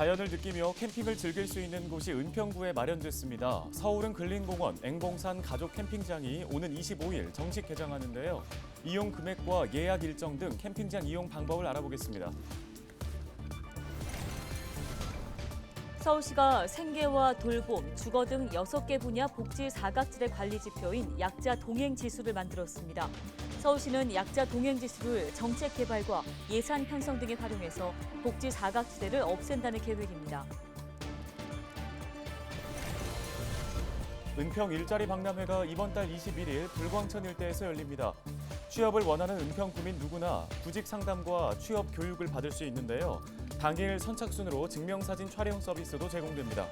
자연을 느끼며 캠핑을 즐길 수 있는 곳이 은평구에 마련됐습니다. 서울은 근린공원 앵봉산 가족 캠핑장이 오는 25일 정식 개장하는데요. 이용 금액과 예약 일정 등 캠핑장 이용 방법을 알아보겠습니다. 서울시가 생계와 돌봄, 주거 등 6개 분야 복지 사각지대 관리 지표인 약자 동행 지수를 만들었습니다. 서울시는 약자 동행 지수를 정책 개발과 예산 편성 등에 활용해서 복지 사각지대를 없앤다는 계획입니다. 은평 일자리 박람회가 이번 달 21일 불광천 일대에서 열립니다. 취업을 원하는 은평 구민 누구나 구직 상담과 취업 교육을 받을 수 있는데요. 당일 선착순으로 증명사진 촬영 서비스도 제공됩니다.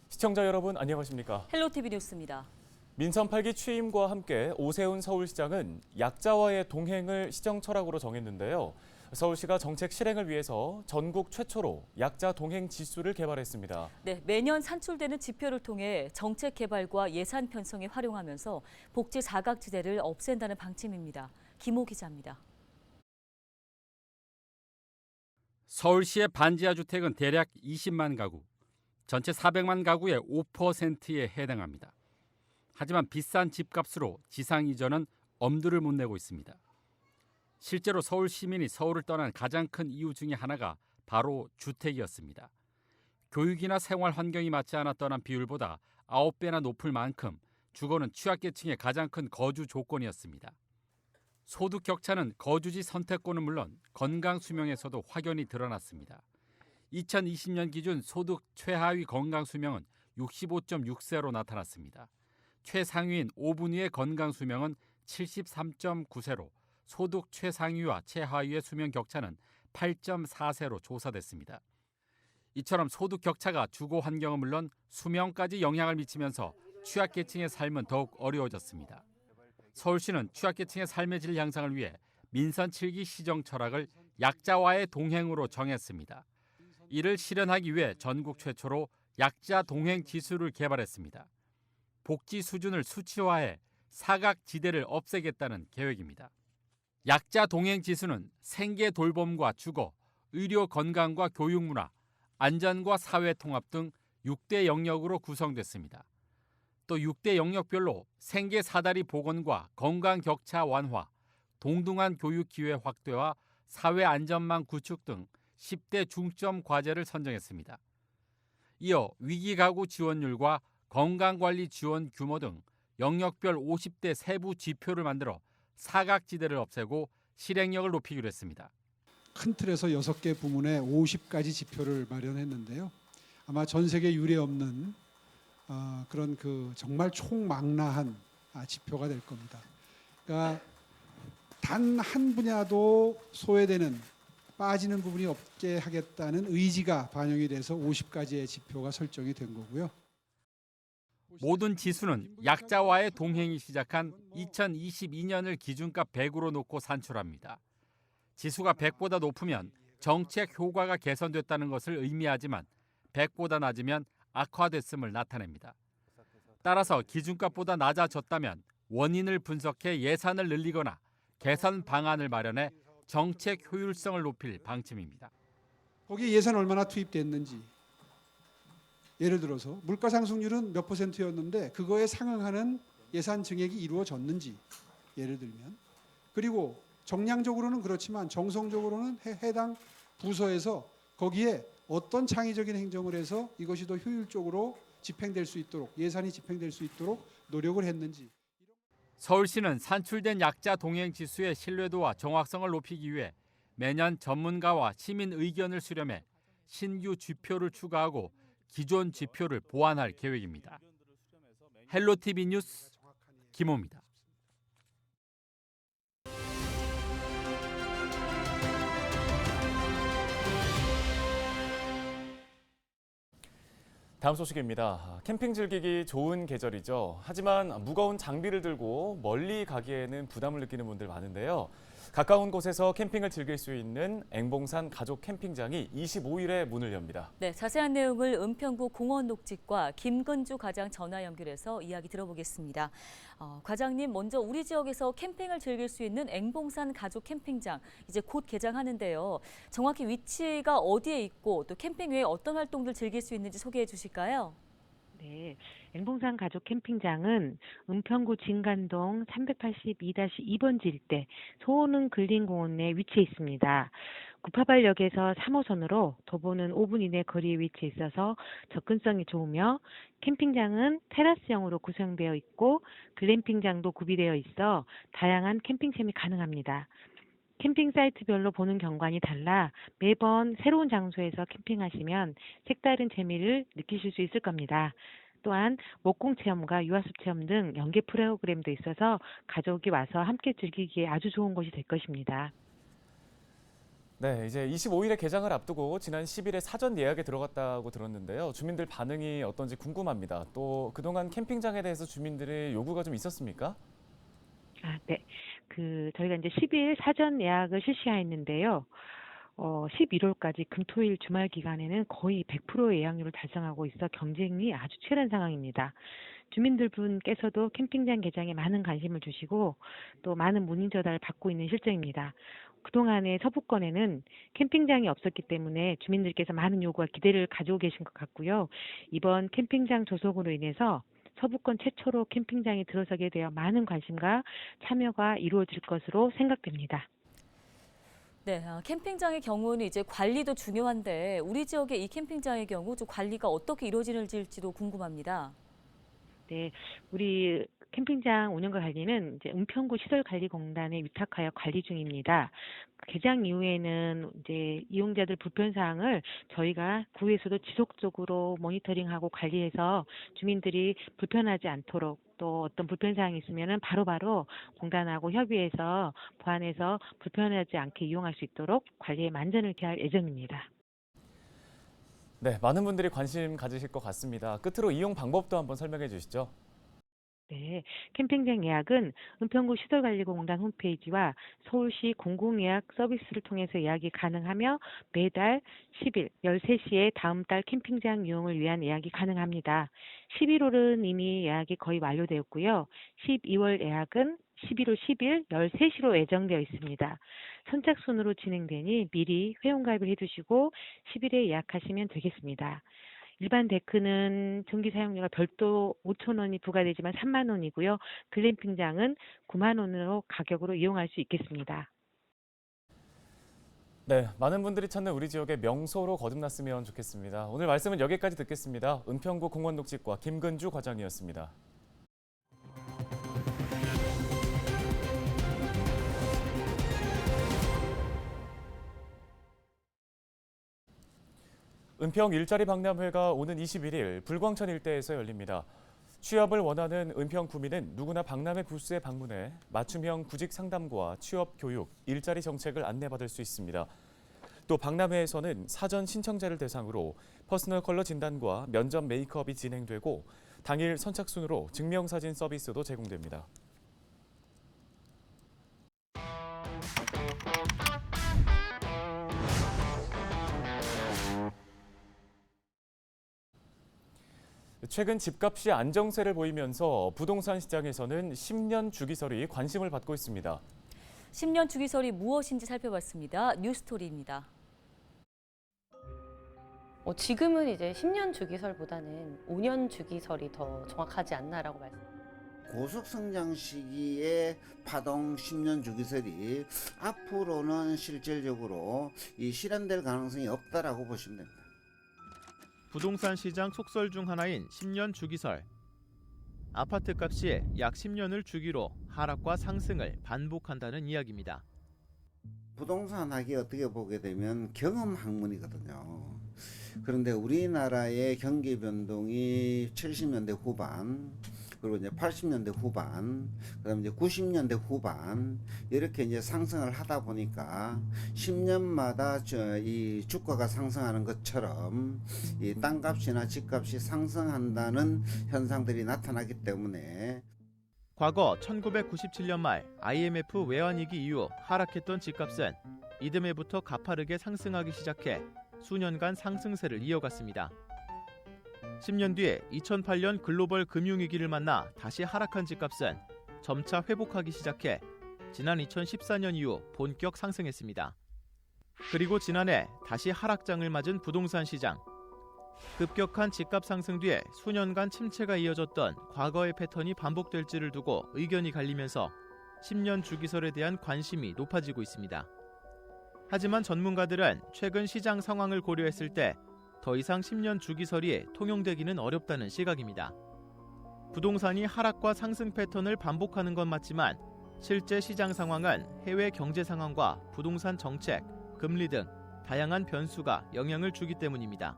시청자 여러분 안녕하십니까? 헬로티비 뉴스입니다. 민선 8기 취임과 함께 오세훈 서울시장은 약자와의 동행을 시정 철학으로 정했는데요. 서울시가 정책 실행을 위해서 전국 최초로 약자 동행 지수를 개발했습니다. 네, 매년 산출되는 지표를 통해 정책 개발과 예산 편성에 활용하면서 복지 사각지대를 없앤다는 방침입니다. 김호 기자입니다. 서울시의 반지하 주택은 대략 20만 가구, 전체 400만 가구의 5%에 해당합니다. 하지만 비싼 집값으로 지상 이전은 엄두를 못 내고 있습니다. 실제로 서울 시민이 서울을 떠난 가장 큰 이유 중에 하나가 바로 주택이었습니다. 교육이나 생활 환경이 맞지 않아 떠난 비율보다 9배나 높을 만큼 주거는 취약계층의 가장 큰 거주 조건이었습니다. 소득 격차는 거주지 선택권은 물론 건강 수명에서도 확연히 드러났습니다. 2020년 기준 소득 최하위 건강 수명은 65.6세로 나타났습니다. 최상위인 5분위의 건강 수명은 73.9세로 소득 최상위와 최하위의 수명 격차는 8.4세로 조사됐습니다. 이처럼 소득 격차가 주거 환경은 물론 수명까지 영향을 미치면서 취약계층의 삶은 더욱 어려워졌습니다. 서울시는 취약계층의 삶의 질 향상을 위해 민선 7기 시정 철학을 약자와의 동행으로 정했습니다. 이를 실현하기 위해 전국 최초로 약자 동행 지수를 개발했습니다. 복지 수준을 수치화해 사각지대를 없애겠다는 계획입니다. 약자 동행 지수는 생계 돌봄과 주거, 의료 건강과 교육 문화, 안전과 사회 통합 등 6대 영역으로 구성됐습니다. 또 6대 영역별로 생계 사다리 복원과 건강 격차 완화, 동등한 교육 기회 확대와 사회 안전망 구축 등 10대 중점 과제를 선정했습니다. 이어 위기 가구 지원율과 건강관리 지원 규모 등 영역별 50대 세부 지표를 만들어 사각지대를 없애고 실행력을 높이기로 했습니다. 큰 틀에서 6개 부문에 50가지 지표를 마련했는데요. 아마 전 세계 유례 없는 그런 정말 총망라한 지표가 될 겁니다. 그러니까 단 한 분야도 소외되는 빠지는 부분이 없게 하겠다는 의지가 반영이 돼서 50가지의 지표가 설정이 된 거고요. 모든 지수는 약자와의 동행이 시작한 2022년을 기준값 100으로 놓고 산출합니다. 지수가 100보다 높으면 정책 효과가 개선됐다는 것을 의미하지만 100보다 낮으면 악화됐음을 나타냅니다. 따라서 기준값보다 낮아졌다면 원인을 분석해 예산을 늘리거나 개선 방안을 마련해 정책 효율성을 높일 방침입니다. 거기에 예산 얼마나 투입됐는지, 예를 들어서 물가 상승률은 몇 %였는데 그거에 상응하는 예산 증액이 이루어졌는지, 예를 들면, 그리고 정량적으로는 그렇지만 정성적으로는 해당 부서에서 거기에 어떤 창의적인 행정을 해서 이것이 더 효율적으로 집행될 수 있도록, 예산이 집행될 수 있도록 노력을 했는지. 서울시는 산출된 약자 동행 지수의 신뢰도와 정확성을 높이기 위해 매년 전문가와 시민 의견을 수렴해 신규 지표를 추가하고 기존 지표를 보완할 계획입니다. 헬로티비 뉴스 김호입니다. 다음 소식입니다. 캠핑 즐기기 좋은 계절이죠. 하지만 무거운 장비를 들고 멀리 가기에는 부담을 느끼는 분들 많은데요. 가까운 곳에서 캠핑을 즐길 수 있는 앵봉산 가족 캠핑장이 25일에 문을 엽니다. 네, 자세한 내용을 은평구 공원녹지과 김근주 과장 전화 연결해서 이야기 들어보겠습니다. 과장님, 먼저 우리 지역에서 캠핑을 즐길 수 있는 앵봉산 가족 캠핑장 이제 곧 개장하는데요. 정확히 위치가 어디에 있고 또 캠핑 외에 어떤 활동들 즐길 수 있는지 소개해 주실까요? 네, 앵봉산 가족 캠핑장은 은평구 진간동 382-2번지 일대 소호릉 근린공원 내 위치해 있습니다. 구파발역에서 3호선으로 도보는 5분 이내 거리에 위치해 있어서 접근성이 좋으며 캠핑장은 테라스형으로 구성되어 있고 글램핑장도 구비되어 있어 다양한 캠핑템이 가능합니다. 캠핑 사이트별로 보는 경관이 달라 매번 새로운 장소에서 캠핑하시면 색다른 재미를 느끼실 수 있을 겁니다. 또한 목공 체험과 유아숲 체험 등 연계 프로그램도 있어서 가족이 와서 함께 즐기기에 아주 좋은 곳이 될 것입니다. 네, 이제 25일에 개장을 앞두고 지난 10일에 사전 예약에 들어갔다고 들었는데요. 주민들 반응이 어떤지 궁금합니다. 또 그동안 캠핑장에 대해서 주민들의 요구가 좀 있었습니까? 네. 저희가 이제 10일 사전 예약을 실시했는데요. 11월까지 금토일 주말 기간에는 거의 100% 예약률을 달성하고 있어 경쟁이 아주 치열한 상황입니다. 주민들 분께서도 캠핑장 개장에 많은 관심을 주시고 또 많은 문의 전화를 받고 있는 실정입니다. 그동안에 서부권에는 캠핑장이 없었기 때문에 주민들께서 많은 요구와 기대를 가지고 계신 것 같고요. 이번 캠핑장 조성으로 인해서 서부권 최초로 캠핑장이 들어서게 되어 많은 관심과 참여가 이루어질 것으로 생각됩니다. 네, 캠핑장의 경우는 이제 관리도 중요한데 우리 지역의 이 캠핑장의 경우 좀 관리가 어떻게 이루어질지도 궁금합니다. 네, 우리 캠핑장 운영과 관리는 이제 은평구 시설관리공단에 위탁하여 관리 중입니다. 개장 이후에는 이제 이용자들 불편 사항을 저희가 구에서도 지속적으로 모니터링하고 관리해서 주민들이 불편하지 않도록 또 어떤 불편 사항이 있으면은 바로바로 공단하고 협의해서 보완해서 불편하지 않게 이용할 수 있도록 관리에 만전을 기할 예정입니다. 네, 많은 분들이 관심 가지실 것 같습니다. 끝으로 이용 방법도 한번 설명해 주시죠. 네, 캠핑장 예약은 은평구 시설관리공단 홈페이지와 서울시 공공예약 서비스를 통해서 예약이 가능하며 매달 10일 13시에 다음 달 캠핑장 이용을 위한 예약이 가능합니다. 11월은 이미 예약이 거의 완료되었고요. 12월 예약은 11월 10일 13시로 예정되어 있습니다. 선착순으로 진행되니 미리 회원가입을 해두시고 10일에 예약하시면 되겠습니다. 일반 데크는 전기 사용료가 별도 5,000원이 부과되지만 3만 원이고요. 글램핑장은 9만 원으로 가격으로 이용할 수 있겠습니다. 네, 많은 분들이 찾는 우리 지역의 명소로 거듭났으면 좋겠습니다. 오늘 말씀은 여기까지 듣겠습니다. 은평구 공원녹지과 김근주 과장이었습니다. 은평 일자리 박람회가 오는 21일 불광천 일대에서 열립니다. 취업을 원하는 은평 구민은 누구나 박람회 부스에 방문해 맞춤형 구직 상담과 취업 교육, 일자리 정책을 안내받을 수 있습니다. 또 박람회에서는 사전 신청자를 대상으로 퍼스널 컬러 진단과 면접 메이크업이 진행되고 당일 선착순으로 증명사진 서비스도 제공됩니다. 최근 집값이 안정세를 보이면서 부동산 시장에서는 10년 주기설이 관심을 받고 있습니다. 10년 주기설이 무엇인지 살펴봤습니다. 뉴스토리입니다. 지금은 이제 10년 주기설보다는 5년 주기설이 더 정확하지 않나라고 말씀드립니다. 고속성장 시기에 파동 10년 주기설이 앞으로는 실질적으로 실현될 가능성이 없다라고 보시면 됩니다. 부동산 시장 속설 중 하나인 10년 주기설. 아파트 값이 약 10년을 주기로 하락과 상승을 반복한다는 이야기입니다. 부동산 학이 어떻게 보게 되면 경험 학문이거든요. 그런데 우리나라의 경기 변동이 70년대 후반, 그리고 이제 80년대 후반, 그다음에 이제 90년대 후반 이렇게 이제 상승을 하다 보니까 10년마다 이 주가가 상승하는 것처럼 이 땅값이나 집값이 상승한다는 현상들이 나타나기 때문에 과거 1997년 말 IMF 외환위기 이후 하락했던 집값은 이듬해부터 가파르게 상승하기 시작해 수년간 상승세를 이어갔습니다. 10년 뒤에 2008년 글로벌 금융위기를 만나 다시 하락한 집값은 점차 회복하기 시작해 지난 2014년 이후 본격 상승했습니다. 그리고 지난해 다시 하락장을 맞은 부동산 시장. 급격한 집값 상승 뒤에 수년간 침체가 이어졌던 과거의 패턴이 반복될지를 두고 의견이 갈리면서 10년 주기설에 대한 관심이 높아지고 있습니다. 하지만 전문가들은 최근 시장 상황을 고려했을 때 더 이상 10년 주기설이 통용되기는 어렵다는 시각입니다. 부동산이 하락과 상승 패턴을 반복하는 건 맞지만 실제 시장 상황은 해외 경제 상황과 부동산 정책, 금리 등 다양한 변수가 영향을 주기 때문입니다.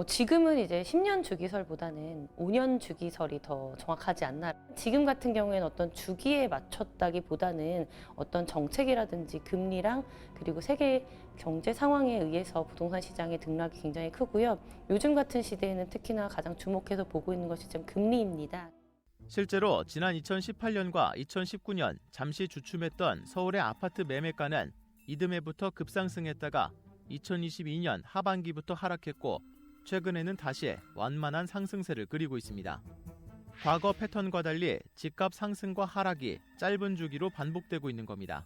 지금은 이제 10년 주기설보다는 5년 주기설이 더 정확하지 않나. 지금 같은 경우에는 어떤 주기에 맞췄다기보다는 어떤 정책이라든지 금리랑 그리고 세계 경제 상황에 의해서 부동산 시장의 등락이 굉장히 크고요. 요즘 같은 시대에는 특히나 가장 주목해서 보고 있는 것이 지금 금리입니다. 실제로 지난 2018년과 2019년 잠시 주춤했던 서울의 아파트 매매가는 이듬해부터 급상승했다가 2022년 하반기부터 하락했고 최근에는 다시 완만한 상승세를 그리고 있습니다. 과거 패턴과 달리 집값 상승과 하락이 짧은 주기로 반복되고 있는 겁니다.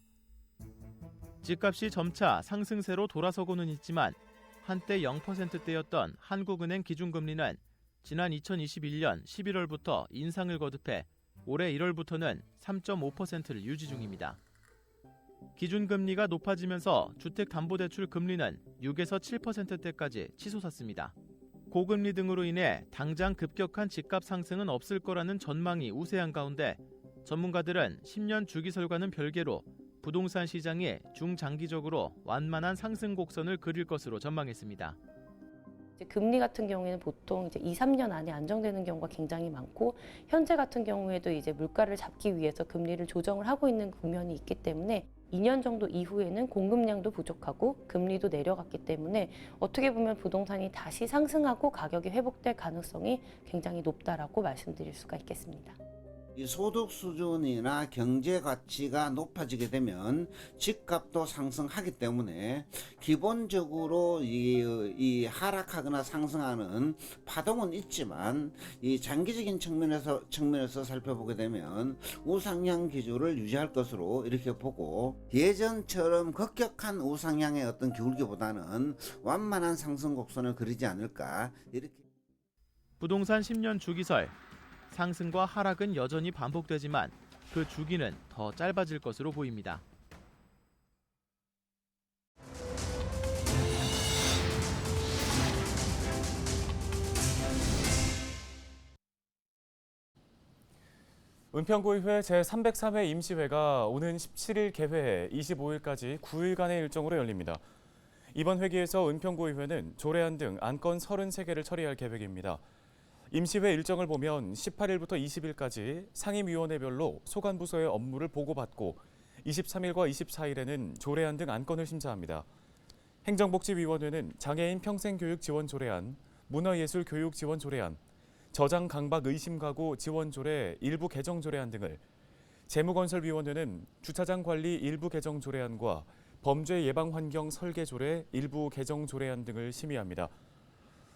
집값이 점차 상승세로 돌아서고는 있지만 한때 0%대였던 한국은행 기준금리는 지난 2021년 11월부터 인상을 거듭해 올해 1월부터는 3.5%를 유지 중입니다. 기준금리가 높아지면서 주택담보대출 금리는 6에서 7%대까지 치솟았습니다. 고금리 등으로 인해 당장 급격한 집값 상승은 없을 거라는 전망이 우세한 가운데 전문가들은 10년 주기설과는 별개로 부동산 시장이 중장기적으로 완만한 상승 곡선을 그릴 것으로 전망했습니다. 금리 같은 경우에는 보통 이제 2, 3년 안에 안정되는 경우가 굉장히 많고 현재 같은 경우에도 이제 물가를 잡기 위해서 금리를 조정을 하고 있는 국면이 있기 때문에 2년 정도 이후에는 공급량도 부족하고 금리도 내려갔기 때문에 어떻게 보면 부동산이 다시 상승하고 가격이 회복될 가능성이 굉장히 높다라고 말씀드릴 수가 있겠습니다. 이 소득 수준이나 경제 가치가 높아지게 되면 집값도 상승하기 때문에 기본적으로 이 하락하거나 상승하는 파동은 있지만 이 장기적인 측면에서 살펴보게 되면 우상향 기조를 유지할 것으로 이렇게 보고 예전처럼 급격한 우상향의 어떤 기울기보다는 완만한 상승 곡선을 그리지 않을까 이렇게. 부동산 10년 주기설. 상승과 하락은 여전히 반복되지만 그 주기는 더 짧아질 것으로 보입니다. 은평구의회 제303회 임시회가 오는 17일 개회해 25일까지 9일간의 일정으로 열립니다. 이번 회기에서 은평구의회는 조례안 등 안건 33개를 처리할 계획입니다. 임시회 일정을 보면 18일부터 20일까지 상임위원회별로 소관부서의 업무를 보고받고 23일과 24일에는 조례안 등 안건을 심사합니다. 행정복지위원회는 장애인 평생교육 지원 조례안, 문화예술 교육 지원 조례안, 저장 강박 의심 가구 지원 조례 일부 개정 조례안 등을, 재무건설위원회는 주차장 관리 일부 개정 조례안과 범죄 예방 환경 설계 조례 일부 개정 조례안 등을 심의합니다.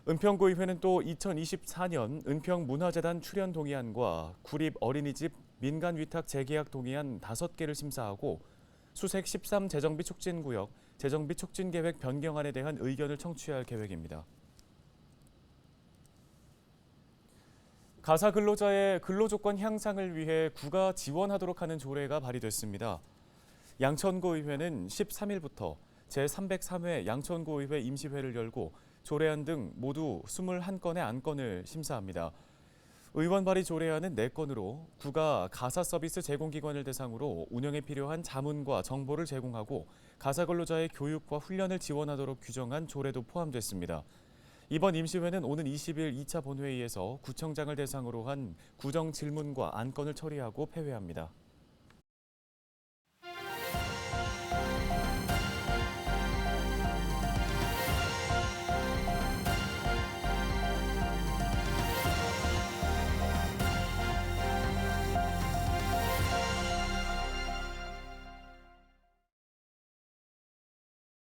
은평구의회는 또 2024년 은평문화재단 출연 동의안과 구립 어린이집 민간위탁 재계약 동의안 5개를 심사하고 수색 13 재정비 촉진구역 재정비 촉진계획 변경안에 대한 의견을 청취할 계획입니다. 가사 근로자의 근로조건 향상을 위해 구가 지원하도록 하는 조례가 발의됐습니다. 양천구의회는 13일부터 제303회 양천구의회 임시회를 열고 조례안 등 모두 21건의 안건을 심사합니다. 의원 발의 조례안은 4건으로 구가 가사 서비스 제공기관을 대상으로 운영에 필요한 자문과 정보를 제공하고 가사 근로자의 교육과 훈련을 지원하도록 규정한 조례도 포함됐습니다. 이번 임시회는 오는 20일 2차 본회의에서 구청장을 대상으로 한 구정 질문과 안건을 처리하고 폐회합니다.